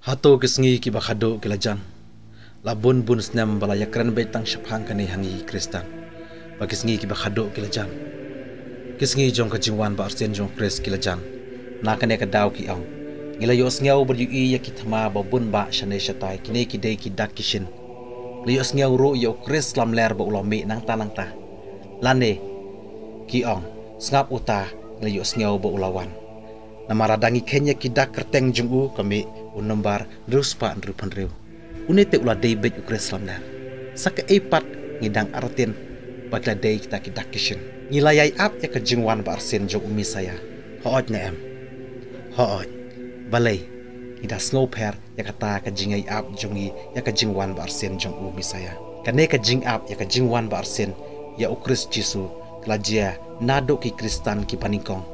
Hato kisngi ki bakhado kilajan. Labun bun snam balaya kran betang shaphang kane hangi kristan. Bakisngi ki bakhado kilajan. Kisngi jong ka jingwan ba arsen jong kres kilajan. Na kane ka daw ki ang. Ngila yos ngaw ber yu ya ki thama ba bun ba shane shatai kine ki dei ki dak kishin. Liyos ngaw ro yo kres lam ler ba ulami nang ta. Lane ki ang ngap uta liyos ngaw ba ulawan. Namaradangi Kenya kidak kerteng jungu kami unombar ruspa andrupan rew. Unete ula David ukres lamnar. Saka epat ngidang artin bagla day kita kidak kishin. Nilayay ap ya kejingwan ba arsen jong umi saya. Hoot na em. Hoot. Balay. Ida snow per ya kata kejingay ap jongi ya kejingwan ba arsen jong umi saya. Kane kejing ap ya kejingwan ba arsen ya ukres Jisu kelajia nado ki kristan ki paningkong.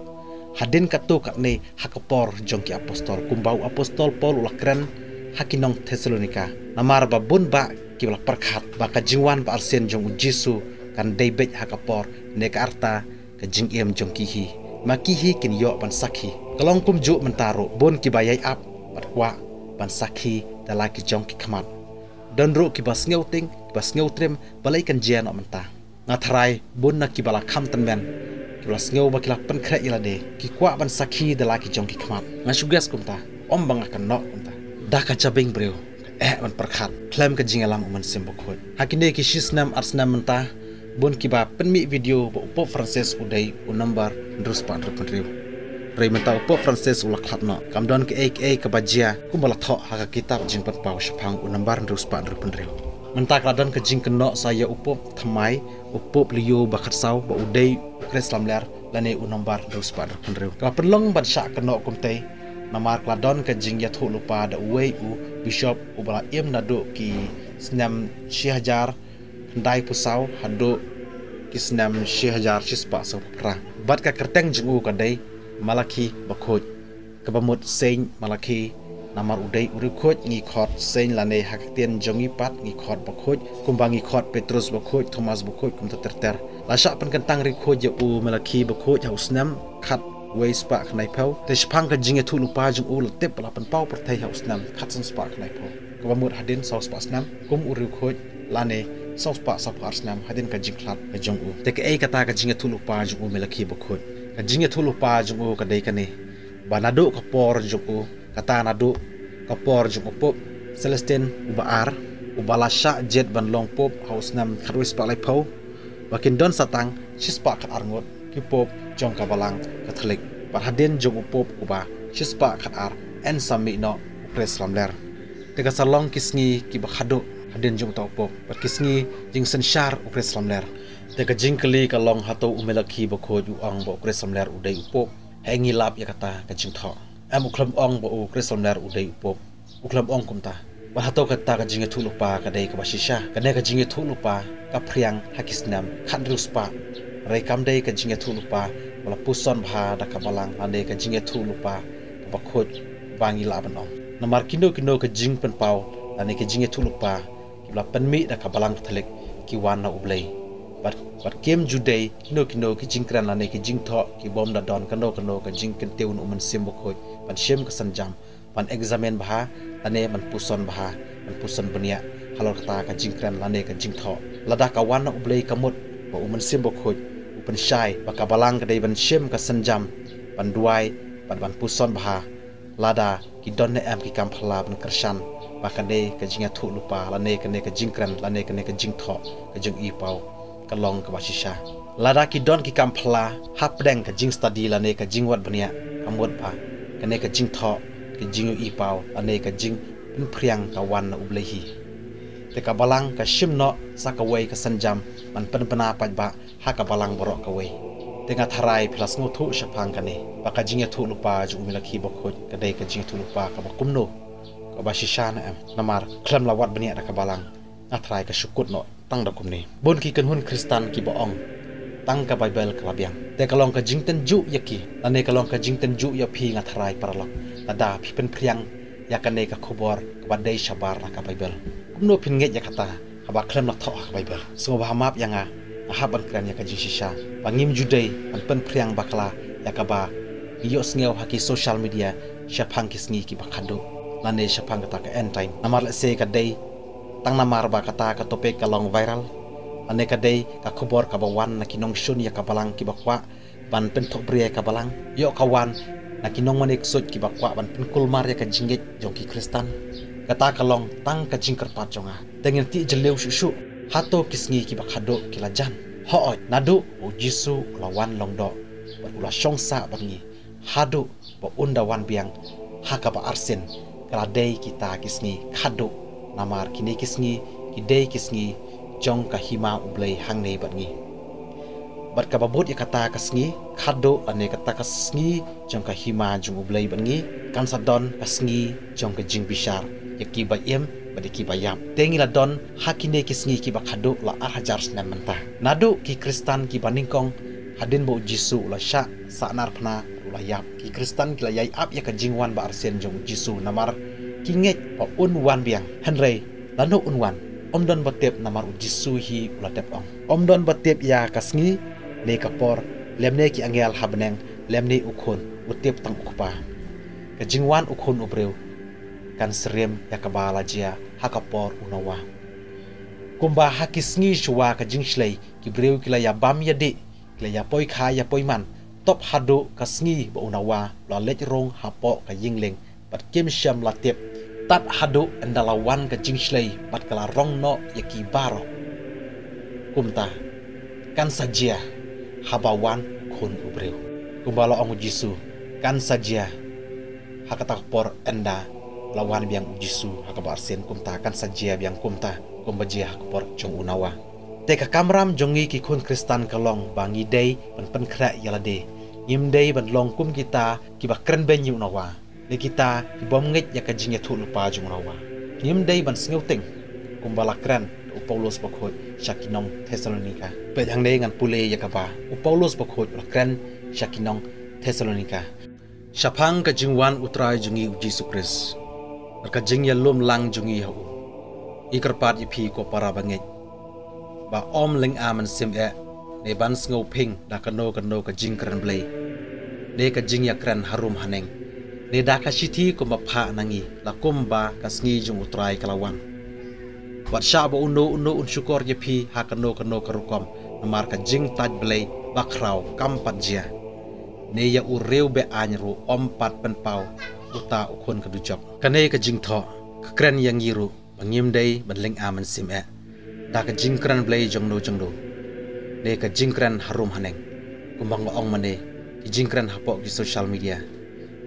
Hadin katu kakne hakapor jong ki apostol kumbau apostol Paul ulakren hakinong Thessalonika namar babun ba ki balak perkhat ba kajingwan ba arsen jong Jisu kan David hakapor ne ka arta ka jingiem jong kihi makihi kin yo ban sakhi kalong kum ju mentaro bon ki bayai ap batwa ban sakhi dalaki jong ki khamat donro ki bas ngeuting bas ngeutrem balai kan jian o menta ngathrai bon na ki bala kham tanmen Kelas ngau bakilah penkret ila de ki kwa ban sakhi de laki jong ki khamat ngasugas kumta om bang akan nok kumta dah kaca bing breu ban perkhat klem ke jingalam uman sembokot hakinde ki shisnam arsnam menta bon ki ba penmi video bo upo Francis udai unambar ndrus pan repenriu rei menta upo Francis ulak khatno kamdon ke ek bajia kumbala tho haka kitab jing pat pau shapang unambar ndrus pan repenriu menta kladan ke jing kenok saya upo thamai upo liyo bakat sau ba udai kres lamler lane unombar dos par penrew ka perlong ban syak kenok kumte namar kladon ke jing ya thu lupa da uwei u bishop ubala im nado ki snam shihajar ndai pusau hado ki snam shihajar shispa so pra bat ka kerteng jing u ka dai malaki bakhoj ka bamut sein malaki namar udai uri khoj ngi khot sein lane haktien jongi pat ngi khot bakhoj kumbangi khot Petrus bakhoj Thomas bakhoj kum terter Lasa pen kentang rikho je u melaki bakho ja usnam khat wei spa khnai phau te shphang ka jinge thu lupa jung u latep la pen pau perthai ha usnam khat san spa khnai phau ka bamut hadin saus spa snam kum u rikho lane saus spa sa par snam hadin ka jing khat ka jung u te ka ei kata ka jinge thu lupa jung u melaki bakho ka jinge thu lupa jung u ka dei ka ne banado ka por jung u kata nado ka por jung u pop Celestin ubaar ubalasha jet ban long pop ha usnam khat wei spa lai phau Bakin don satang shispa kat arngot kipop jong kabalang Katolik parhadin jong upop uba shispa kat ar en sami no ukres lamler tega salong kisngi ki bakhado hadin jong ta upop kisngi jing senshar ukres lamler tega jingkeli kalong hato umelaki bakho ju ang ba ukres lamler udai upop hengi lap ya kata ka jing tho am uklam ong ba ukres lamler udai upop uklam ong kumta Wahato kata ka jinge thulupa ka dei ka basisha ka ne ka jinge thulupa ka priang hakisnam khandruspa rei kam dei ka jinge thulupa wala puson bha da ka balang ane ka jinge thulupa ka bakhoj bangi laban ong namar kindo ka jing pen pau ane ka jinge thulupa ki la penmi da ka balang thalik ki wan na ublei bat kem judei kindo ki jingkran ane ki jing tho ki bom da don kano ka jing ken teun uman sim bakhoj pan shem ka sanjam pan examen bha ane man puson bha man puson benia halor kata ka jingkran lane ka jingtho lada ka wana ublei kamut ba uman simbo khoj upan shai ba ka balang ka dei ban shem ka sanjam ban duai ban puson bha lada ki donne am ki kam phala ban kershan ba ka dei ka jinga thu lupa lane ka jingkran lane ka jingtho ka jing i pau ka long ka basisha lada ki don ki kam phala hapdeng ka jing study lane ka jingwat benia kamut ba ka jingtho ke jingu ipau ane ka jing priang ka wan ublehi te ka balang ka shimno sakawai ka sanjam man penpena pajba ha ka balang borok ka wei te nga tharai plus nguthu shapang kane ba ka jinge thu lupa ju milaki bakhoj ka dei ka jinge thu lupa ka bakumno ka basisha na am namar khlam lawat bania ka balang athrai ka shukut no tang da kumni bon ki kanhun kristan ki baong tang ka bible ka labiang te kalong ka jingten ju yaki ane kalong ka jingten ju ya phi nga tharai paralok ada pipen priang ya kane ka khobor ka dei shabar ka bible kumno phin nge ya kata haba khlem lak tho ka bible so ba map yanga haban kran ya ka jisisha bangim judei an pen priang bakla ya ka ba iyo sngew haki social media syapang kisngi ki bakhado lane syapang kata ke end time namar le se kadai tang namar ba kata ka topik kalong viral ane kadai ka khobor ka bawan na kinong shun ya ka balang ki bakwa ban pen thok bria ka balang yo kawan na kinong manik sut ki bakwa ban pen kulmar ya ka jingit jong ki kristan kata kalong tang ka jingker pat jonga tengin ti jeleu shu hato kisngi ki bakhado kilajan hoot nadu o jisu lawan longdo ula shongsa bangi hadu ba undawan biang haka ba arsen kaladei kita kisngi khado namar kini kisngi kidei kisngi jong ka hima ublei hangne bangi bat ka babut ya kata kasngi khado ane kata kasngi jong ka hima jong ublei bangi kan sadon kasngi jong ka jing bishar yaki ba yem badiki bayam tengi la don hakine kisngi ki ba khado la hajar snam menta nadu ki kristan ki baningkong hadin bo jisu la sha sanar phna la yap ki kristan ki la yai ap ya ka jingwan ba arsen jong jisu namar kinget pa unwan biang henrei lanu unwan omdon batep namar jisu hi ula tep ong omdon batep ya kasngi ne kapor lemne ki angel habneng lemne ukhon utep tang ukpa ka jingwan ukhon ubreu kan serem ya kabala jia hakapor unawa kumba hakisngi shuwa ka jingshlei ki breu kila ya bam ya de kila ya poi kha ya poi man top hado kasngi ba unawa la lech rong hapo ka yingleng bat kim sham la tep tat hado endalawan ka jingshlei bat kala rong no yaki baro kumta kan sajia habawan khun ubreu kumbala ong jisu kan sajia hakatak por enda lawan biang jisu hakabar sen kumta kan sajia biang kumta kumbajia hakapor jong unawa teka kamram jongi ki khun kristan kalong bangi dei pen khra yalade yim dei ban long kum kita ki ba kren ben yu nawa le kita ki bom ngit ya ka jingya thu lupa jong nawa yim dei ban sngew ting kumbala kren u Paulus bakhot shakinong Thessalonika pe hang dei ngan pule ya ka ba u Paulus bakhot la kren shakinong Thessalonika shapang ka jingwan utrai jungi Jisu Kris ka jingya lum lang jungi hu ikarpat ipi ko para bangit ba om ling aman sim e ne ban sngo ping da kano ka jingkran blai ne ka jingya kran harum haneng ne da ka shiti ko ma pha nangi la kumba ka sngi jung utrai kalawan wat sha ba uno un syukor ye phi ha kano ka rukom namar ka jing taj blai bakrau kampat jia ne ya ureu be anyru om pat pen pau uta ukon ka dujok kane ka jing tho ka kran yang yiru bangim dei ban ling aman sim e da ka jingkran blai jongdo de ka jingkran harum haneng kumbang ong mane ki jingkran hapo ki social media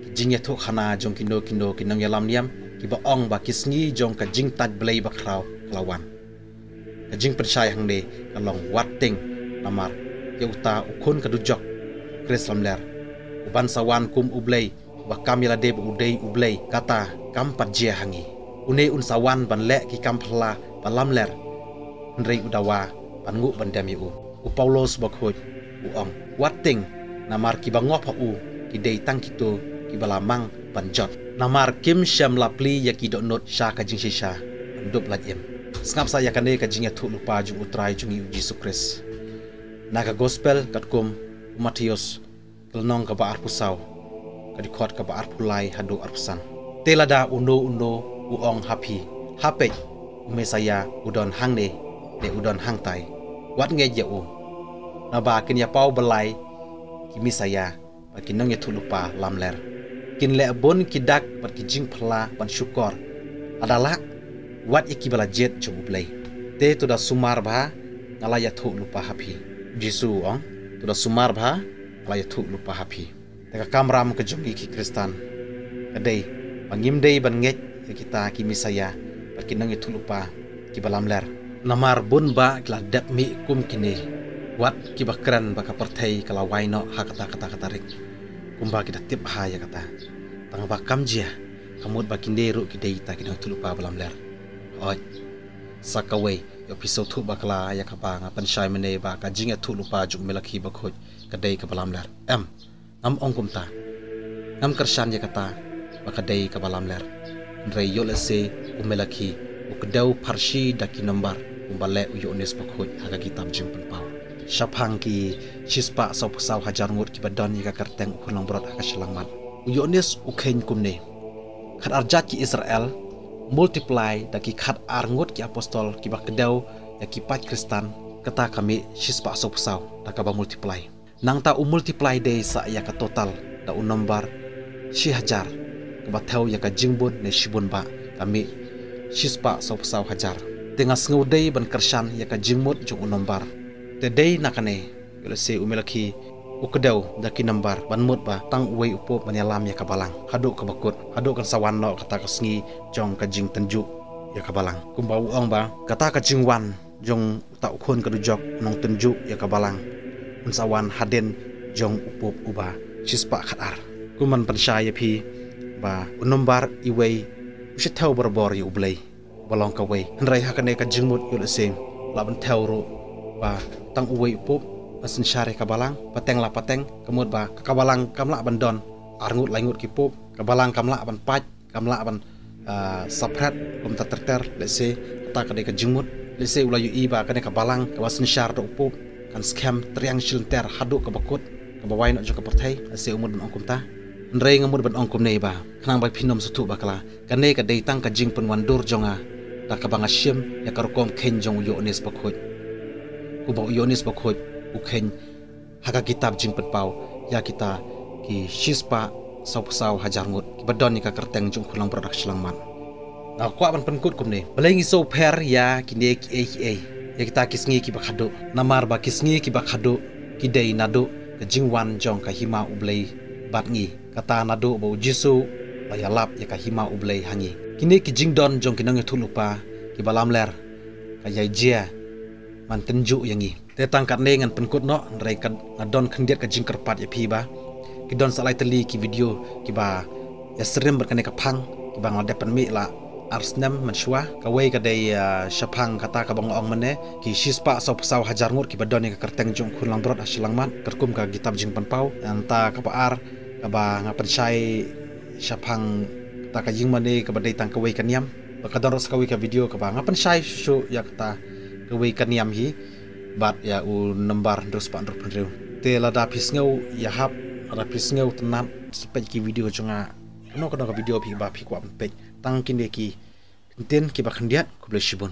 ki jingya thu khana jong kindo kinong yalam niam ki ba ong ba kisngi jong ka jing tat blai ba khrau lawan ka jing percaya hang de kalong wating namar ke uta ukun ka dujok kreslam ler uban sawan kum ublei ba kamila de udei ublei kata kampat jia hangi une un sawan ban le ki kampla balam ler Nrei udawa pangu bandami u Paulos bakhoj u ong wating namar ki bangop ha u ki dei tang kito ki balamang banjot namar kim syam lapli ya ki donot sha ka jing shisha ndop lajem skap sa yakane ka jing ya thu lupa jung utrai jungi Jisu Kris naga gospel katkum Matius kelnong ka ba arpusau ka dikot ka ba arpulai hadu arpusan telada undo u ong happy hape mesaya udon hangne ne udon hangtai wat nge je u na ba kin ya pau belai kimi saya ba kinong ya thulupa lamler kin le bon kidak ba ki jing phla ban syukor adalah wat iki bala jet jobu blai te tu da sumar ba ngala ya thulupa happy Jisu ong tu da sumar ba ngala ya thulupa happy te ka kamram ke jongi ki kristan kadai bangim dei ban nge kita kimi saya ba kinong ya thulupa ki balamler namar bun ba kla dap mi kum kini wat ki bakran baka perthai kala waino hakata kata rik kumba kita tip ha ya kata tang bakam jia kamut bakinde ru ki dei ta kinang tulupa balam ler oi sakawe yo piso thu bakla ya kapa ngapan shai mene ba ka jinga tulupa juk melaki bakhoj ka dei ka balam ler nam ong kumta nam karshan ya kata baka dei ka balam ler ndrei yo lese umelaki ukdau parshi daki nambar umbale uyones bakhoj haga kitab jing penpau syapang ki chispa sau hajar ngut ki badon ka karteng ukulong brot haka shalangman uyones ukhen kumne khat arjat ki Israel multiply daki khat arngut ki apostol ki bakdau ya ki pat Kristan kata kami shispa sopsau daka ba multiply nang ta multiply day sa ya ka total da nombar 1000 ke bathau ya ka jingbun ne shibun ba kami shispa sopsau hajar tengah sngau day ban kersan ya ka jingmut jung nombar te day nakane gele se umelaki ukdau daki nambar banmut ba tang uwei upo banyalam ya kabalang hadu ka bakut hadu kan sawan no kata ka sngi jong ka jing tenju ya kabalang kumbau ong ba kata ka jingwan jong ta ukhon ka dujok nong tenju ya kabalang un sawan haden jong upop uba shispa khatar kuman pansha ya phi ba unombar iwei ushithau borbor ya ublei balong ka wei hanrai hakane ka jingmut yul sing laban thawro ba tang uwei upop asin syare kabalang pateng la pateng kemud ba kabalang kamla bandon arngut langut kipop kabalang kamla ban paj kamla ban saprat kum terter lese kata kade ka jingmut lese ulayu iba kane kabalang kawasin syar do upop kan scam triang shilter hadu ka bakut ka bawai no joka perthai ase umud ban ongkum ta nrei ngamud ban ongkum nei ba khnang ba phinom sutu bakala kane ka dei tang ka jing pun wandur jonga ta ka banga shim ya karukom khen jong yo nes bakhoj ku ba yo nes bakhoj ukhen haka kitab jing petpau ya kita ki shispa sau hajar ngut ki badon ni ka kerteng jung khulang produk selangman na kwa ban penkut kumne belengi so per ya ki ne ki ya kita kisngi ki bakhado namar ba kisngi ki bakhado ki dei nado ka jingwan jong ka hima ublei batngi kata nado bo jisu la ya lap ya ka hima ublei hangi kini ki jingdon jong kinang thulupa ki balam ler ka yai jia man tenju yangi te tangkat ne ngan penkut no rei kan ngadon khendiat ka jingker pat ya phi ba ki don salai teli ki video ki ba ya serem berkane ka phang ki bang ade pen mi la arsnam manshwa ka wei ka dei shapang kata ka bang ong mane ki shispa sau hajar ngut ki badon ka kerteng jong khulang brot asilang mat kerkum ka kitab jing panpau anta ka paar ka ba ngapan sai shapang kata ka jing mane ka badai tang ka wei ka niam ka don ros ka wei ka video ka ba ngapan sai shu ya kata ka wei ka niam hi bat ya u nambar terus pak ndruk te lada pisngau ya hap ada pisngau tenat sepej ki video jonga no ka video pi ba pi kwa pej tang kin de ki tin ki ba khandiat ku ble shibun